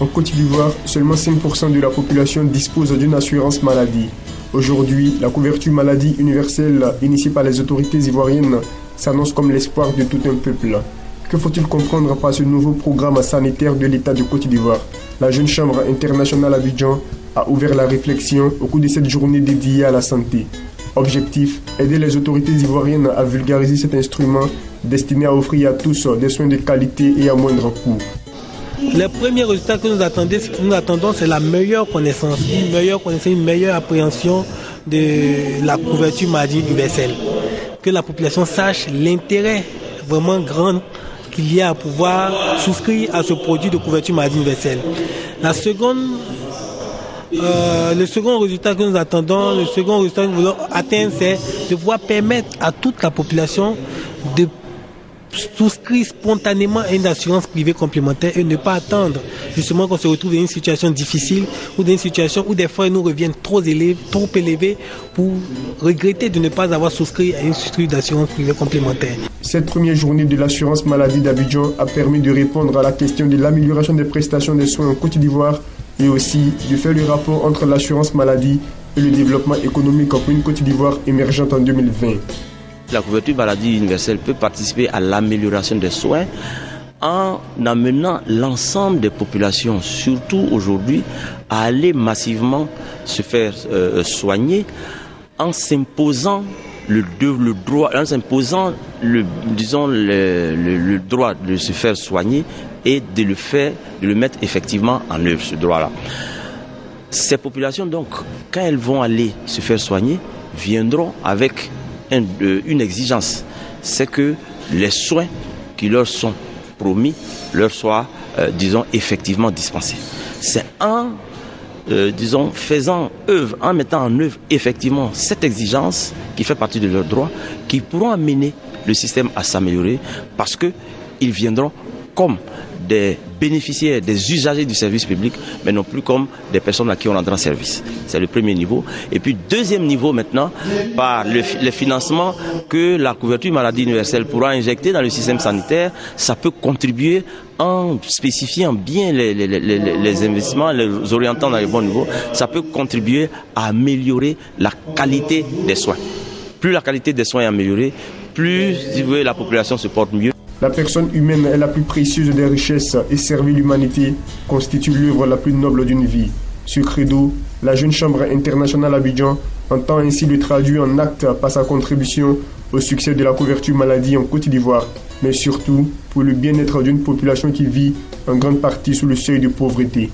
En Côte d'Ivoire, seulement 5% de la population dispose d'une assurance maladie. Aujourd'hui, la couverture maladie universelle initiée par les autorités ivoiriennes s'annonce comme l'espoir de tout un peuple. Que faut-il comprendre par ce nouveau programme sanitaire de l'État de Côte d'Ivoire? La Jeune Chambre internationale Abidjan a ouvert la réflexion au cours de cette journée dédiée à la santé. Objectif, aider les autorités ivoiriennes à vulgariser cet instrument destiné à offrir à tous des soins de qualité et à moindre coût. Les premiers résultats que nous attendons, c'est la meilleure connaissance, une meilleure appréhension de la couverture maladie universelle. Que la population sache l'intérêt vraiment grand qu'il y a à pouvoir souscrire à ce produit de couverture maladie universelle. Le second résultat que nous attendons, le second résultat que nous voulons atteindre, c'est de pouvoir permettre à toute la population de souscrire spontanément à une assurance privée complémentaire et ne pas attendre justement qu'on se retrouve dans une situation difficile ou dans une situation où des frais nous reviennent trop élevés pour regretter de ne pas avoir souscrit à une structure d'assurance privée complémentaire. Cette première journée de l'assurance maladie d'Abidjan a permis de répondre à la question de l'amélioration des prestations des soins en Côte d'Ivoire et aussi de faire le rapport entre l'assurance maladie et le développement économique pour une Côte d'Ivoire émergente en 2020. La couverture maladie universelle peut participer à l'amélioration des soins en amenant l'ensemble des populations, surtout aujourd'hui, à aller massivement se faire soigner en s'imposant le droit de se faire soigner et de le mettre effectivement en œuvre, ce droit-là. Ces populations, donc, quand elles vont aller se faire soigner, viendront avec une exigence, c'est que les soins qui leur sont promis leur soient, effectivement dispensés. C'est en mettant en œuvre effectivement cette exigence qui fait partie de leurs droits, qui pourront amener le système à s'améliorer parce qu'ils viendront comme des bénéficiaires, des usagers du service public, mais non plus comme des personnes à qui on rendra service. C'est le premier niveau. Et puis deuxième niveau maintenant, par les financements que la couverture maladie universelle pourra injecter dans le système sanitaire, ça peut contribuer en spécifiant bien les investissements, les orientant dans les bons niveaux, ça peut contribuer à améliorer la qualité des soins. Plus la qualité des soins est améliorée, plus si vous voulez, la population se porte mieux. La personne humaine est la plus précieuse des richesses et servir l'humanité constitue l'œuvre la plus noble d'une vie. Ce credo, la Jeune Chambre internationale Abidjan entend ainsi le traduire en actes par sa contribution au succès de la couverture maladie en Côte d'Ivoire, mais surtout pour le bien-être d'une population qui vit en grande partie sous le seuil de pauvreté.